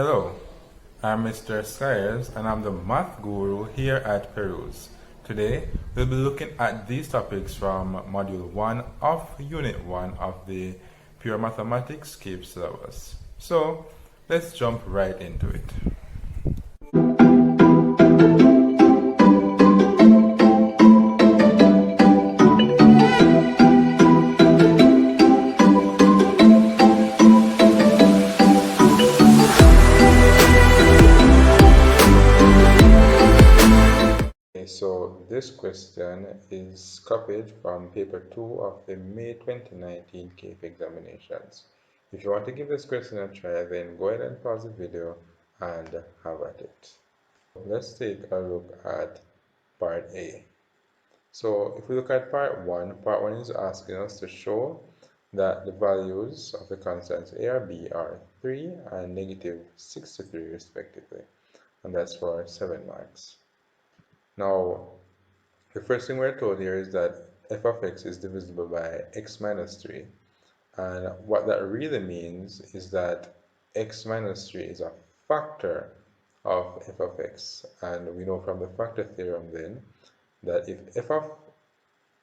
Hello, I'm Mr. Sires and I'm the math guru here at Peruse. Today, we'll be looking at these topics from Module 1 of Unit 1 of the Pure Mathematics CAPE syllabus. So, let's jump right into it. So this question is copied from paper 2 of the May 2019 CAPE examinations. If you want to give this question a try, then go ahead and pause the video and have at it. Let's take a look at part A. So if we look at part 1 is asking us to show that the values of the constants A or B are 3 and negative 63 respectively, and that's for 7 marks. Now, the first thing we're told here is that f of x is divisible by x minus 3. And what that really means is that x minus 3 is a factor of f of x. And we know from the factor theorem then that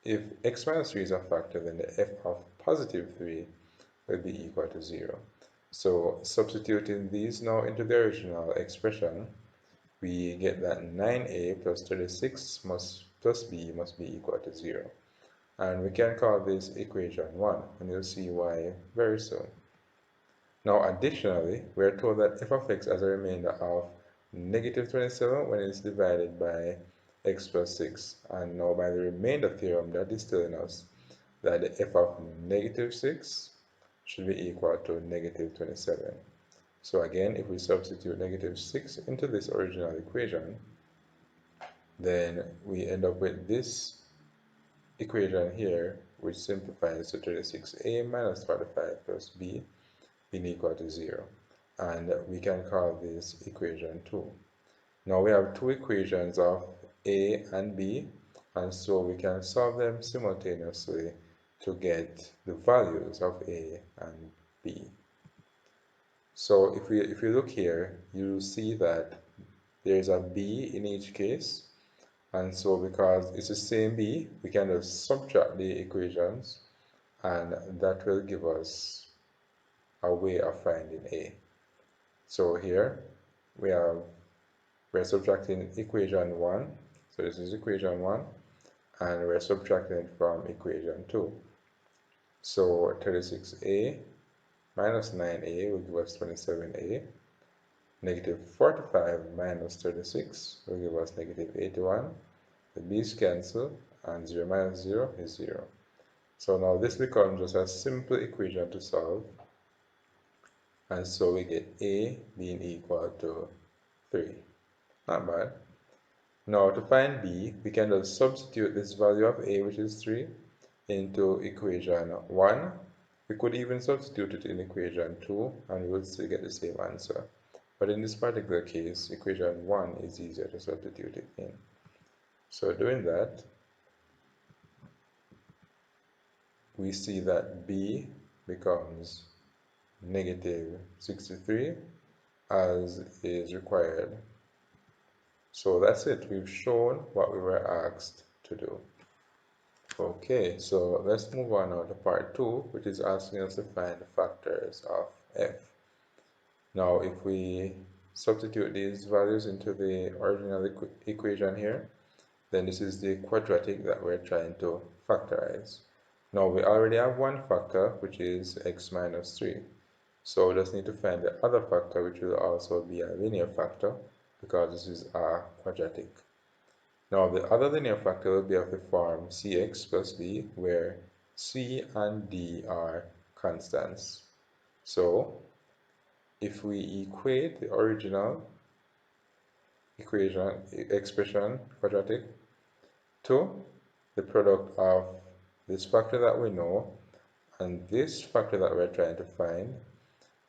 if x minus 3 is a factor, then the f of positive 3 will be equal to 0. So substituting these now into the original expression, we get that 9a plus 36 plus b must be equal to 0. And we can call this equation 1, and you'll see why very soon. Now additionally, we are told that f of x has a remainder of negative 27 when it's divided by x plus 6. And now by the remainder theorem, that is telling us that the f of negative 6 should be equal to negative 27. So again, if we substitute negative 6 into this original equation, then we end up with this equation here, which simplifies to 36a minus 45 plus b being equal to 0. And we can call this equation 2. Now we have two equations of a and b, and so we can solve them simultaneously to get the values of a and b. So if you look here, you see that there is a b in each case, and so because it's the same b, we can just subtract the equations, and that will give us a way of finding a. So here we're subtracting equation 1, so this is equation 1, and we're subtracting it from equation 2. So 36a minus 9a will give us 27a. Negative 45 minus 36 will give us negative 81. The b's cancel, and 0 minus 0 is 0. So now this becomes just a simple equation to solve. And so we get a being equal to 3. Not bad. Now to find b, we can just substitute this value of a, which is 3, into equation 1. We could even substitute it in equation 2, and we would still get the same answer. But in this particular case, equation 1 is easier to substitute it in. So doing that, we see that b becomes negative 63 as is required. So that's it. We've shown what we were asked to do. Okay, so let's move on now to part 2, which is asking us to find the factors of f. Now, if we substitute these values into the original equation here, then this is the quadratic that we're trying to factorize. Now, we already have one factor, which is x minus 3. So we just need to find the other factor, which will also be a linear factor, because this is a quadratic. Now, the other linear factor will be of the form cx plus d, where c and d are constants. So, if we equate the original expression quadratic to the product of this factor that we know and this factor that we're trying to find,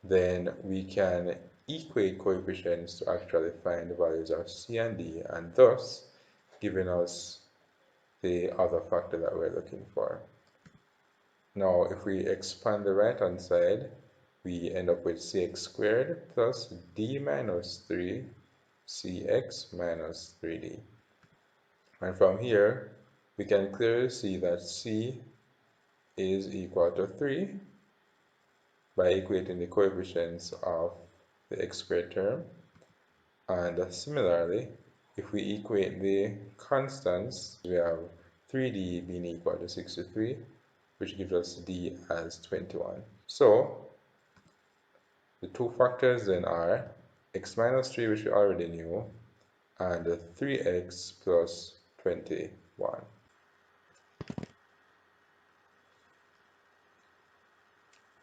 then we can equate coefficients to actually find the values of c and d, and thus giving us the other factor that we're looking for. Now, if we expand the right hand side, we end up with cx squared plus d minus 3 cx minus 3d. And from here, we can clearly see that c is equal to 3 by equating the coefficients of the x squared term. And similarly, if we equate the constants, we have 3d being equal to 63, which gives us d as 21. So the two factors then are x minus 3, which we already knew, and 3x plus 21.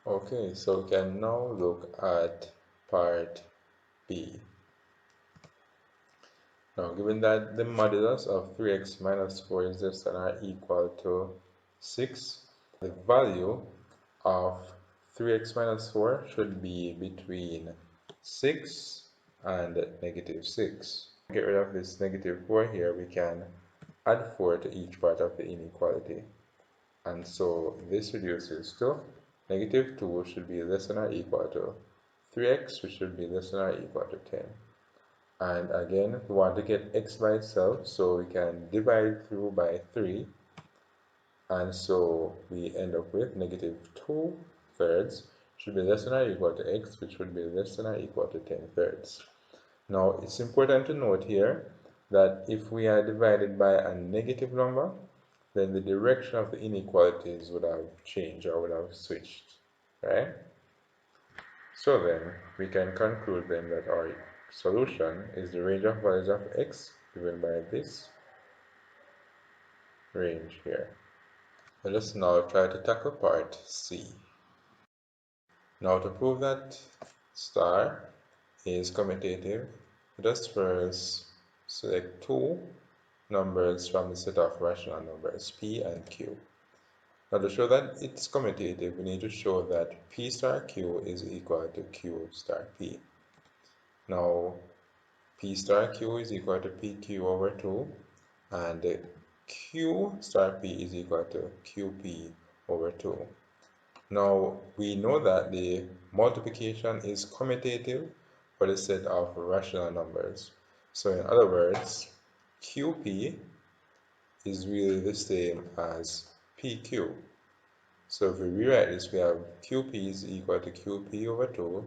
Okay, so we can now look at part B. Now, given that the modulus of 3x minus 4 is less than or equal to 6, the value of 3x minus 4 should be between 6 and negative 6. To get rid of this negative 4 here, we can add 4 to each part of the inequality. And so this reduces to negative 2 should be less than or equal to 3x, which should be less than or equal to 10. And again, we want to get x by itself, so we can divide through by 3. And so we end up with negative 2 thirds should be less than or equal to x, which would be less than or equal to 10 thirds. Now, it's important to note here that if we are divided by a negative number, then the direction of the inequalities would have changed or would have switched, right? So then, we can conclude then that our solution is the range of values of x given by this range here. Let us now try to tackle part C. Now, to prove that star is commutative, let us first select two numbers from the set of rational numbers p and q. Now, to show that it's commutative, we need to show that p star q is equal to q star p. Now, p star q is equal to pq over 2, and q star p is equal to qp over 2. Now, we know that the multiplication is commutative for the set of rational numbers. So in other words, qp is really the same as pq. So if we rewrite this, we have qp is equal to qp over 2,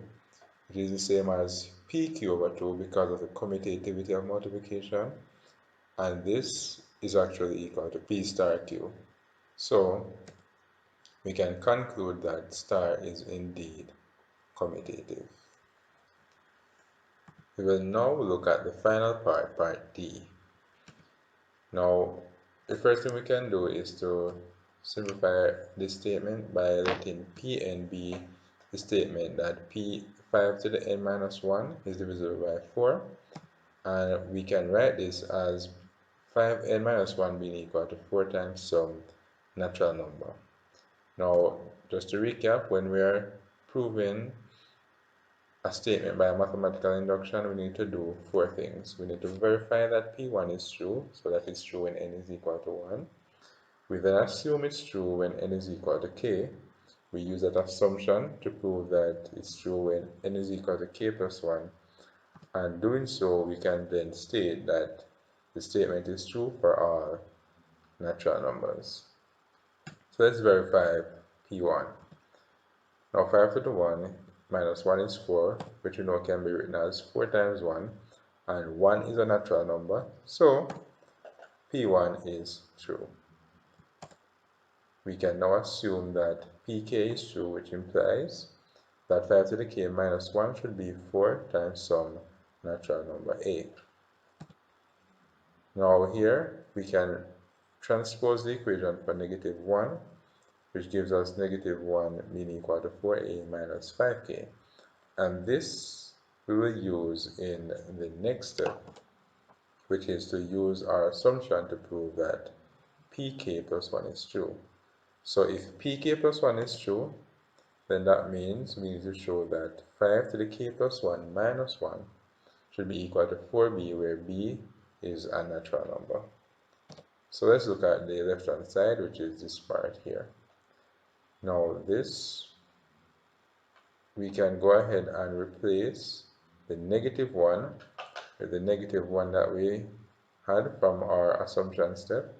which is the same as pq over 2 because of the commutativity of multiplication, and this is actually equal to p star q. So we can conclude that star is indeed commutative. We will now look at the final part, part D. Now, the first thing we can do is to simplify this statement by letting Pn be the statement that p5 to the n minus 1 is divisible by 4, and we can write this as 5n minus 1 being equal to 4 times some natural number. Now, just to recap, when we are proving a statement by a mathematical induction, we need to do 4 things. We need to verify that P1 is true, so that it's true when n is equal to 1. We then assume it's true when n is equal to k. We use that assumption to prove that it's true when n is equal to k plus 1. And doing so, we can then state that the statement is true for all natural numbers. So let's verify P1. Now 5 to the 1 minus 1 is 4, which you know can be written as 4 times 1, and 1 is a natural number, so P1 is true. We can now assume that Pk is true, which implies that 5 to the k minus 1 should be 4 times some natural number a. Now here we can transpose the equation for negative 1, which gives us negative 1 being equal to 4a minus 5k. And this we will use in the next step, which is to use our assumption to prove that pk plus 1 is true. So if pk plus 1 is true, then that means we need to show that 5 to the k plus 1 minus 1 should be equal to 4b, where b is a natural number. So let's look at the left hand side, which is this part here. Now this we can go ahead and replace the -1 with the -1 that we had from our assumption step.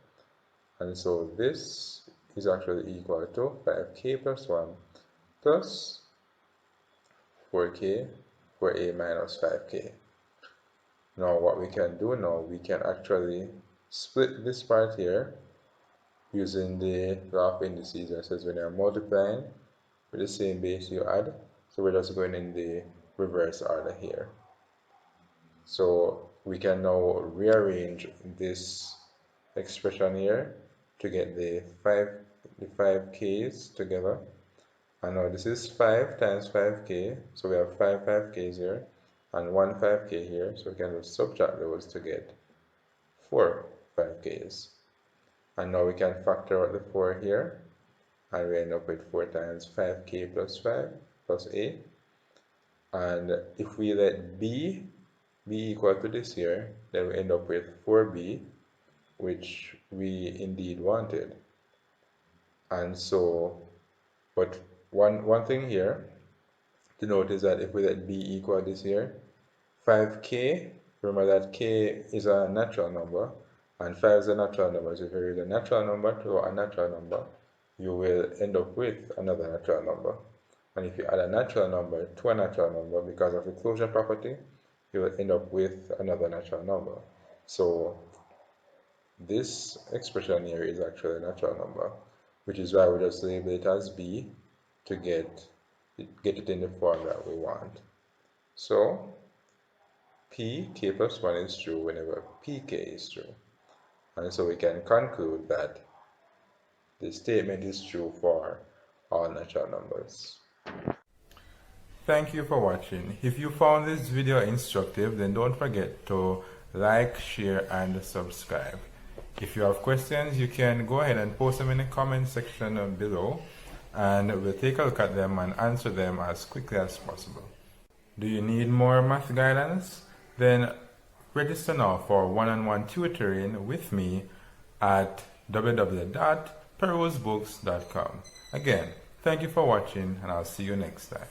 And so this is actually equal to 5k plus 1 plus 4k for a minus 5k. Now what we can do now, we can actually split this part here using the law of indices that says when you're multiplying with the same base you add. So we're just going in the reverse order here. So we can now rearrange this expression here to get the 5k's together. And now this is 5 times 5k, so we have 5k's here and 1 5k here, so we can just subtract those to get 4 5k's. And now we can factor out the 4 here, and we end up with 4 times 5k plus 5 plus a. And if we let b be equal to this here, then we end up with 4b, which we indeed wanted. And so, but one thing here to note is that if we let b equal this here, 5k, remember that k is a natural number, and 5 is a natural number. So if you read a natural number to a natural number, you will end up with another natural number. And if you add a natural number to a natural number, because of the closure property, you will end up with another natural number. So this expression here is actually a natural number, which is why we just label it as b to get it in the form that we want. So k plus 1 is true whenever pk is true. And so we can conclude that the statement is true for all natural numbers. Thank you for watching. If you found this video instructive, then don't forget to like, share, and subscribe. If you have questions, you can go ahead and post them in the comment section below, and we'll take a look at them and answer them as quickly as possible. Do you need more math guidance? Then register now for one-on-one tutoring with me at www.perusebooks.com. Again, thank you for watching, and I'll see you next time.